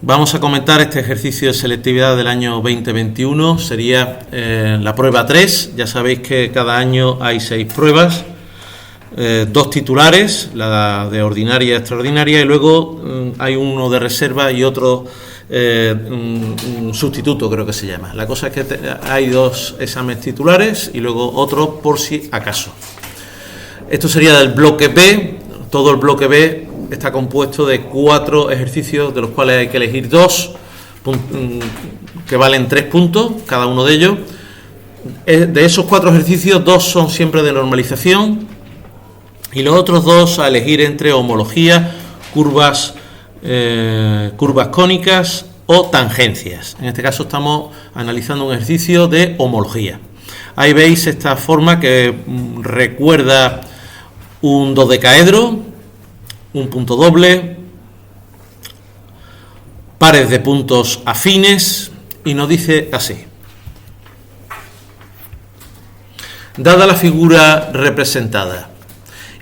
Vamos a comentar este ejercicio de selectividad del año 2021, sería la prueba 3, ya sabéis que cada año hay 6 pruebas, 2 titulares, la de ordinaria y extraordinaria, y luego hay uno de reserva y otro un sustituto, creo que se llama. La cosa es que hay 2 exámenes titulares y luego otro por si acaso. Esto sería del bloque B. Todo el bloque B está compuesto de 4 ejercicios, de los cuales hay que elegir 2 que valen 3 puntos cada uno de ellos. De esos 4 ejercicios, 2 son siempre de normalización y los otros 2 a elegir entre homología, curvas cónicas o tangencias. En este caso estamos analizando un ejercicio de homología. Ahí veis esta forma que recuerda un dodecaedro, un punto doble, pares de puntos afines, y nos dice así: dada la figura representada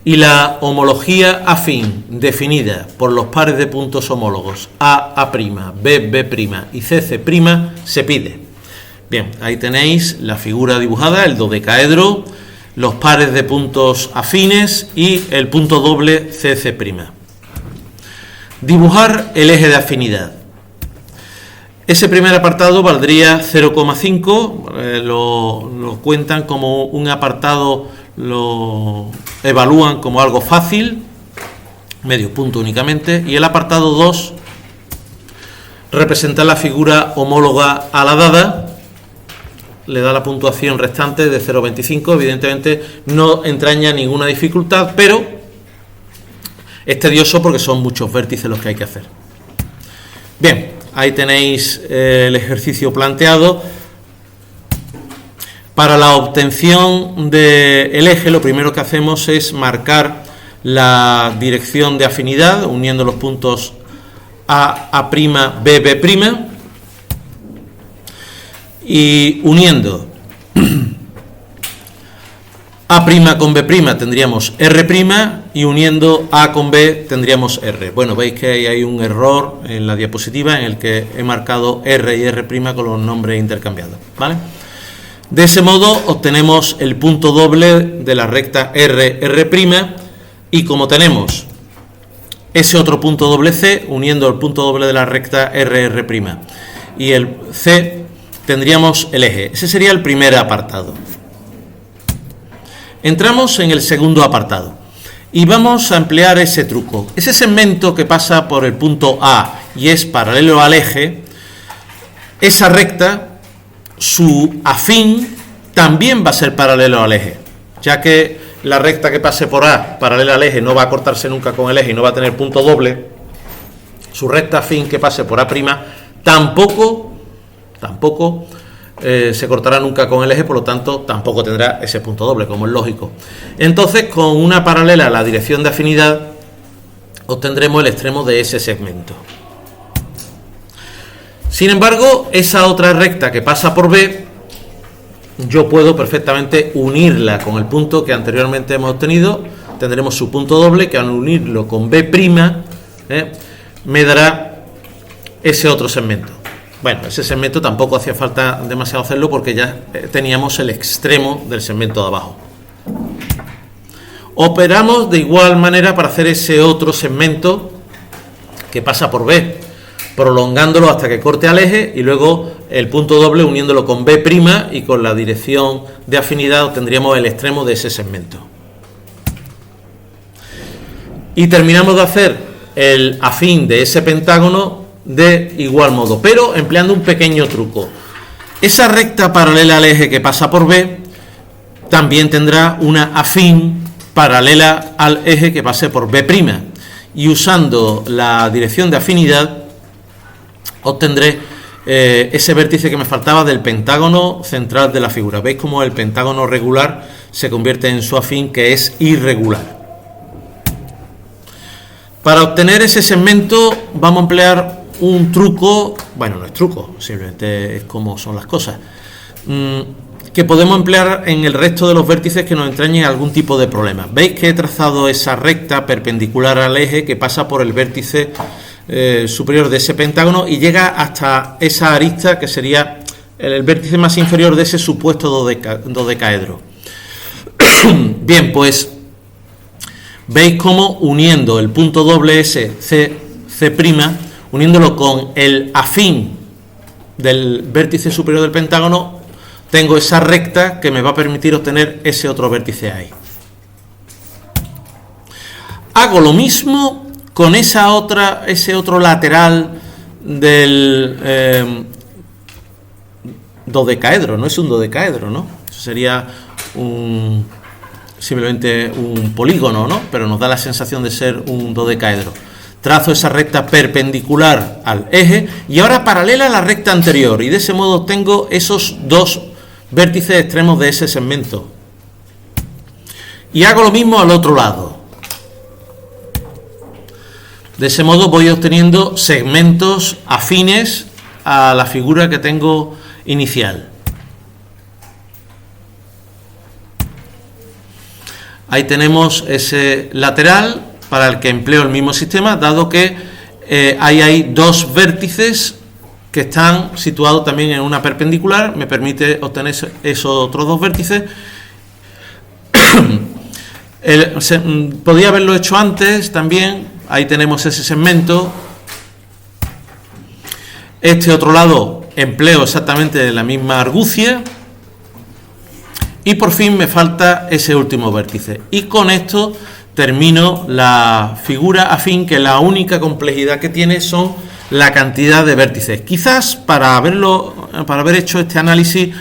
y la homología afín definida por los pares de puntos homólogos A', B' y CC', se pide. Bien, ahí tenéis la figura dibujada, el dodecaedro, los pares de puntos afines y el punto doble CC'. Dibujar el eje de afinidad. Ese primer apartado valdría 0,5, lo cuentan como un apartado, lo evalúan como algo fácil, medio punto únicamente, y el apartado 2 representa la figura homóloga a la dada, le da la puntuación restante de 0,25, evidentemente no entraña ninguna dificultad, pero es tedioso porque son muchos vértices los que hay que hacer. Bien, ahí tenéis el ejercicio planteado. Para la obtención del eje, lo primero que hacemos es marcar la dirección de afinidad, uniendo los puntos A', B', y uniendo A' con B' tendríamos R', y uniendo A con B tendríamos R. Bueno, veis que hay un error en la diapositiva en el que he marcado R y R' con los nombres intercambiados, ¿vale? De ese modo obtenemos el punto doble de la recta R', y como tenemos ese otro punto doble C, uniendo el punto doble de la recta R' y el C, tendríamos el eje. Ese sería el primer apartado. Entramos en el segundo apartado y vamos a emplear ese truco. Ese segmento que pasa por el punto A y es paralelo al eje, esa recta, su afín también va a ser paralelo al eje, ya que la recta que pase por A paralela al eje no va a cortarse nunca con el eje y no va a tener punto doble. Su recta afín que pase por A' tampoco se cortará nunca con el eje, por lo tanto tampoco tendrá ese punto doble, como es lógico. Entonces, con una paralela a la dirección de afinidad obtendremos el extremo de ese segmento. Sin embargo, esa otra recta que pasa por B, yo puedo perfectamente unirla con el punto que anteriormente hemos obtenido. Tendremos su punto doble, que al unirlo con B', me dará ese otro segmento. Bueno, ese segmento tampoco hacía falta demasiado hacerlo porque ya teníamos el extremo del segmento de abajo. Operamos de igual manera para hacer ese otro segmento que pasa por B, prolongándolo hasta que corte al eje, y luego el punto doble uniéndolo con B' y con la dirección de afinidad obtendríamos el extremo de ese segmento. Y terminamos de hacer el afín de ese pentágono de igual modo, pero empleando un pequeño truco. Esa recta paralela al eje que pasa por B también tendrá una afín paralela al eje que pase por B', y usando la dirección de afinidad obtendré ese vértice que me faltaba del pentágono central de la figura. Veis cómo el pentágono regular se convierte en su afín, que es irregular. Para obtener ese segmento vamos a emplear un truco, bueno, no es truco, simplemente es como son las cosas, que podemos emplear en el resto de los vértices que nos entrañen algún tipo de problema. Veis que he trazado esa recta perpendicular al eje que pasa por el vértice superior de ese pentágono y llega hasta esa arista que sería el vértice más inferior de ese supuesto dodecaedro. Bien, pues veis cómo uniendo el punto doble S, C', uniéndolo con el afín del vértice superior del pentágono, tengo esa recta que me va a permitir obtener ese otro vértice ahí. Hago lo mismo con ese otro lateral del dodecaedro. No es un dodecaedro, ¿no? Eso sería simplemente un polígono, ¿no? Pero nos da la sensación de ser un dodecaedro. Trazo esa recta perpendicular al eje y ahora paralela a la recta anterior, y de ese modo obtengo esos dos vértices extremos de ese segmento. Y hago lo mismo al otro lado. De ese modo voy obteniendo segmentos afines a la figura que tengo inicial. Ahí tenemos ese lateral para el que empleo el mismo sistema, dado que ahí hay dos vértices que están situados también en una perpendicular, me permite obtener esos otros dos vértices. Podría haberlo hecho antes también. Ahí tenemos ese segmento. Este otro lado empleo exactamente la misma argucia. Y por fin me falta ese último vértice. Y con esto termino la figura afín, que la única complejidad que tiene son la cantidad de vértices. Quizás para haber hecho este análisis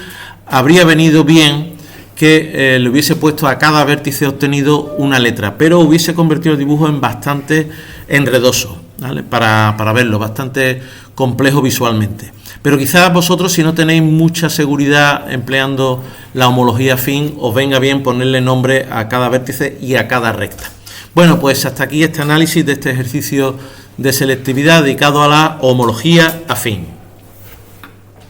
habría venido bien que le hubiese puesto a cada vértice obtenido una letra, pero hubiese convertido el dibujo en bastante enredoso, ¿vale? Para verlo, bastante complejo visualmente. Pero quizás vosotros, si no tenéis mucha seguridad empleando la homología afín, os venga bien ponerle nombre a cada vértice y a cada recta. Bueno, pues hasta aquí este análisis de este ejercicio de selectividad dedicado a la homología afín.